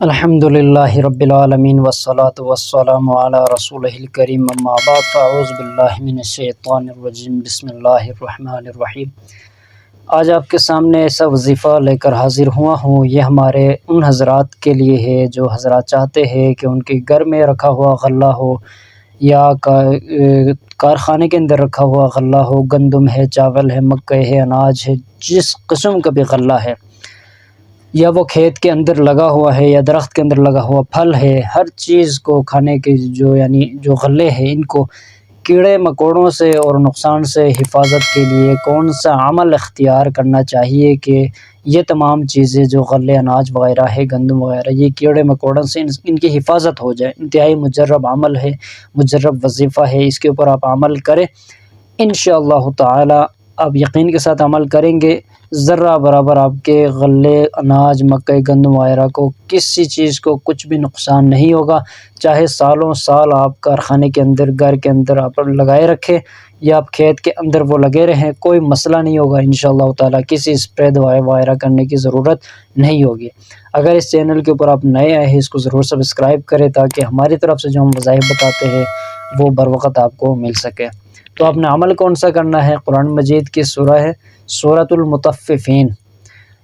الحمدللہ رب العالمین والصلاة والسلام علی رسولہ الکریم اما بعد فاعوذ باللہ من الشیطان الرجیم بسم اللہ الرحمن الرحیم۔ آج آپ کے سامنے ایسا وظیفہ لے کر حاضر ہوا ہوں، یہ ہمارے ان حضرات کے لیے ہے جو حضرات چاہتے ہیں کہ ان کے گھر میں رکھا ہوا غلہ ہو یا کارخانے کے اندر رکھا ہوا غلہ ہو، گندم ہے، چاول ہے، مکئی ہے، اناج ہے، جس قسم کا بھی غلہ ہے، یا وہ کھیت کے اندر لگا ہوا ہے یا درخت کے اندر لگا ہوا پھل ہے، ہر چیز کو کھانے کے جو غلے ہیں، ان کو کیڑے مکوڑوں سے اور نقصان سے حفاظت کے لیے کون سا عمل اختیار کرنا چاہیے کہ یہ تمام چیزیں جو غلے، اناج وغیرہ ہے، گندم وغیرہ، یہ کیڑے مکوڑوں سے ان کی حفاظت ہو جائے۔ انتہائی مجرب عمل ہے، مجرب وظیفہ ہے، اس کے اوپر آپ عمل کریں انشاءاللہ تعالی۔ آپ یقین کے ساتھ عمل کریں گے، ذرہ برابر آپ کے غلے، اناج، مکئی، گندم وغیرہ کو کسی چیز کو کچھ بھی نقصان نہیں ہوگا، چاہے سالوں سال آپ کارخانے کے اندر، گھر کے اندر آپ لگائے رکھیں یا آپ کھیت کے اندر وہ لگے رہیں، کوئی مسئلہ نہیں ہوگا انشاءاللہ تعالیٰ۔ کسی اسپرے دوائی وغیرہ کرنے کی ضرورت نہیں ہوگی۔ اگر اس چینل کے اوپر آپ نئے آئے ہیں، اس کو ضرور سبسکرائب کریں تاکہ ہماری طرف سے جو ہم وظائف بتاتے ہیں وہ بر وقت آپ کو مل سکے۔ تو آپ نے عمل کون سا کرنا ہے؟ قرآن مجید کی سورہ ہے سورۃ المطففین،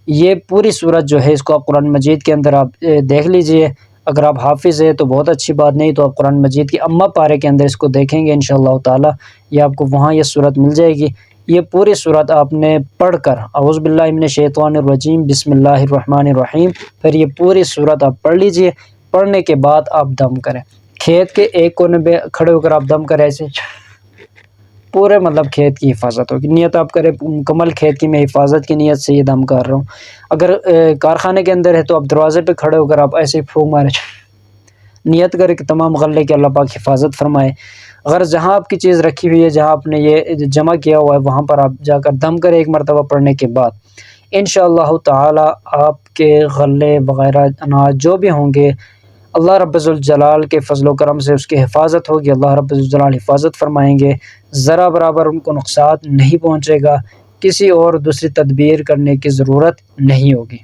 یہ پوری سورت جو ہے اس کو آپ قرآن مجید کے اندر آپ دیکھ لیجئے۔ اگر آپ حافظ ہیں تو بہت اچھی بات، نہیں تو آپ قرآن مجید کی اما پارے کے اندر اس کو دیکھیں گے انشاءاللہ تعالی، یہ آپ کو وہاں یہ سورت مل جائے گی۔ یہ پوری سورت آپ نے پڑھ کر اعوذ باللہ من الشیطان الرجیم بسم اللہ الرحمن الرحیم، پھر یہ پوری سورت آپ پڑھ لیجئے۔ پڑھنے کے بعد آپ دم کریں، کھیت کے ایک کونے پہ کھڑے ہو کر آپ دم کریں، ایسے پورے کھیت کی حفاظت ہوگی۔ نیت آپ کریں مکمل کھیت کی، میں حفاظت کی نیت سے یہ دم کر رہا ہوں۔ اگر کارخانے کے اندر ہے تو آپ دروازے پہ کھڑے ہو کر آپ ایسے پھونک مارے، نیت کریں کہ تمام غلے کے اللہ پاک حفاظت فرمائے۔ اگر جہاں آپ کی چیز رکھی ہوئی ہے، جہاں آپ نے یہ جمع کیا ہوا ہے، وہاں پر آپ جا کر دم کریں ایک مرتبہ پڑھنے کے بعد، انشاءاللہ تعالی آپ کے غلے وغیرہ، اناج جو بھی ہوں گے، اللہ رب الجلال کے فضل و کرم سے اس کی حفاظت ہوگی، اللہ رب الجلال حفاظت فرمائیں گے، ذرا برابر ان کو نقصان نہیں پہنچے گا، کسی اور دوسری تدبیر کرنے کی ضرورت نہیں ہوگی۔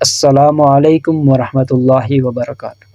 السلام علیکم ورحمۃ اللہ وبرکاتہ۔